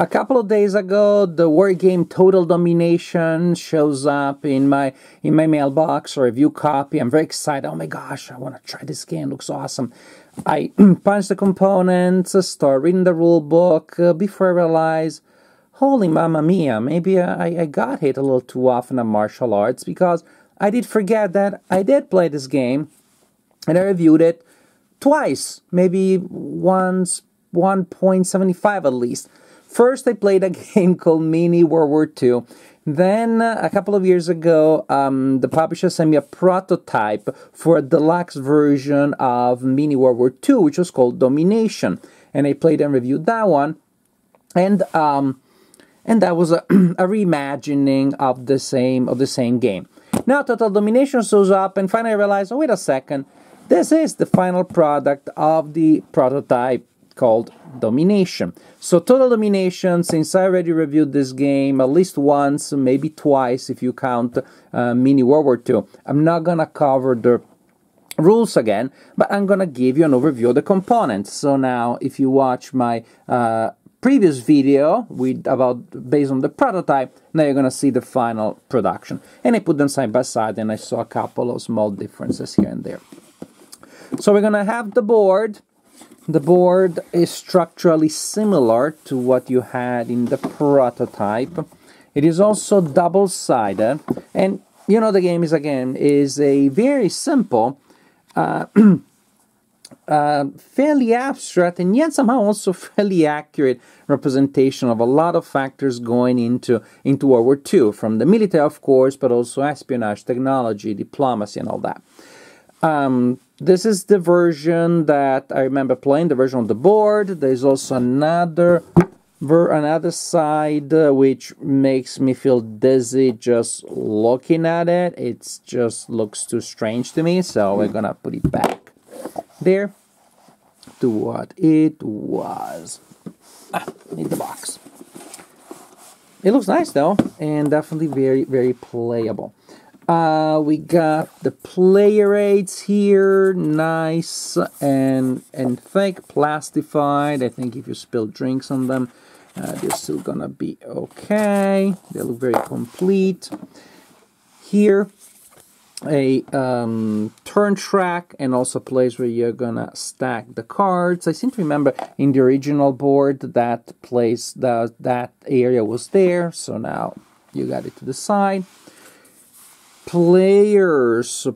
A couple of days ago, the word game Total Domination shows up in my mailbox, a review copy. I'm very excited. Oh my gosh, I want to try this game. It looks awesome. I punch the components, start reading the rule book before I realize, holy mamma mia, maybe I got hit a little too often at martial arts, because I did forget that I did play this game and I reviewed it twice, maybe once, 1.75 at least. First, I played a game called Mini World War II. Then, a couple of years ago, the publisher sent me a prototype for a deluxe version of Mini World War II, which was called Domination. And I played and reviewed that one. And that was a reimagining of the same game. Now, Total Domination shows up, and finally I realized, oh, wait a second. This is the final product of the prototype called Domination. So Total Domination, since I already reviewed this game at least once, maybe twice if you count Mini World War II, I'm not going to cover the rules again, but I'm going to give you an overview of the components. So now, if you watch my previous video based on the prototype, now you're going to see the final production. And I put them side by side, and I saw a couple of small differences here and there. So we're going to have the board. The board is structurally similar to what you had in the prototype. It is also double-sided, and you know the game is a very simple, fairly abstract, and yet somehow also fairly accurate representation of a lot of factors going into World War II, from the military, of course, but also espionage, technology, diplomacy, and all that. This is the version that I remember playing, the version on the board. There's also another side which makes me feel dizzy just looking at it. It just looks too strange to me, so we're gonna put it back there to what it was. In the box. It looks nice though, and definitely very, very playable. We got the player aids here, nice and thick, plastified. I think if you spill drinks on them, they're still gonna be okay. They look very complete. Here, a turn track, and also a place where you're gonna stack the cards. I seem to remember in the original board that place, that area was there, so now you got it to the side. Players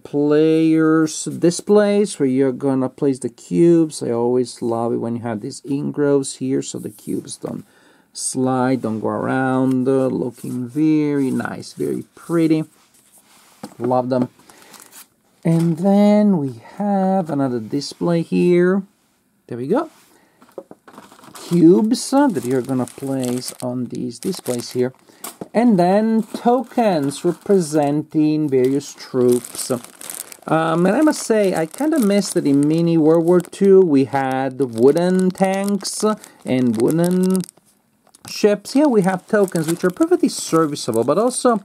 displays where you're gonna place the cubes. I always love it when you have these ingrowns here, so the cubes don't slide, don't go around. Looking very nice, very pretty. Love them. And then we have another display here. There we go. Cubes that you're gonna place on these displays here. And then tokens representing various troops. And I must say, I kind of missed that in Mini World War II we had wooden tanks and wooden ships. Here we have tokens, which are perfectly serviceable, but also,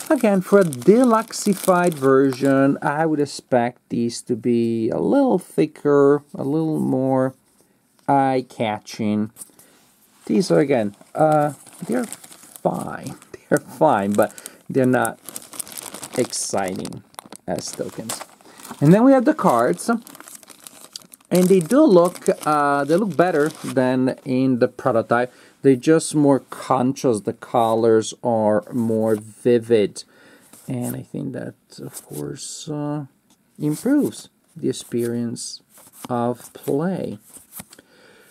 again, for a deluxified version, I would expect these to be a little thicker, a little more eye-catching. These are, again, they're fine. They're fine, but they're not exciting as tokens. And then we have the cards, and they do look better than in the prototype. They're just more conscious. The colors are more vivid, and I think that, of course, improves the experience of play.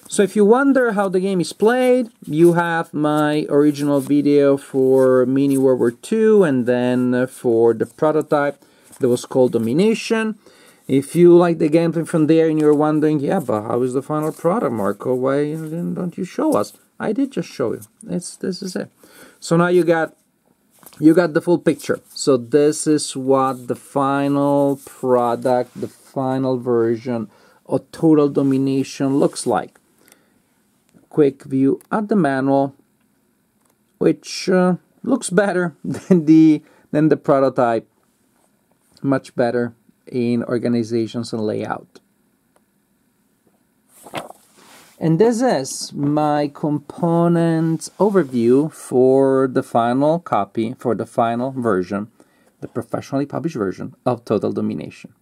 So if you wonder how the game is played, you have my original video for Mini World War II, and then for the prototype that was called Domination. If you like the gameplay from there and you're wondering, yeah, but how is the final product, Marco? Why don't you show us? I did just show you. This is it. So now you got the full picture. So this is what the final product, the final version of Total Domination looks like. Quick view at the manual, which looks better than the prototype. Much better in organizations and layout. And this is my component overview for the final copy, for the final version, the professionally published version of Total Domination.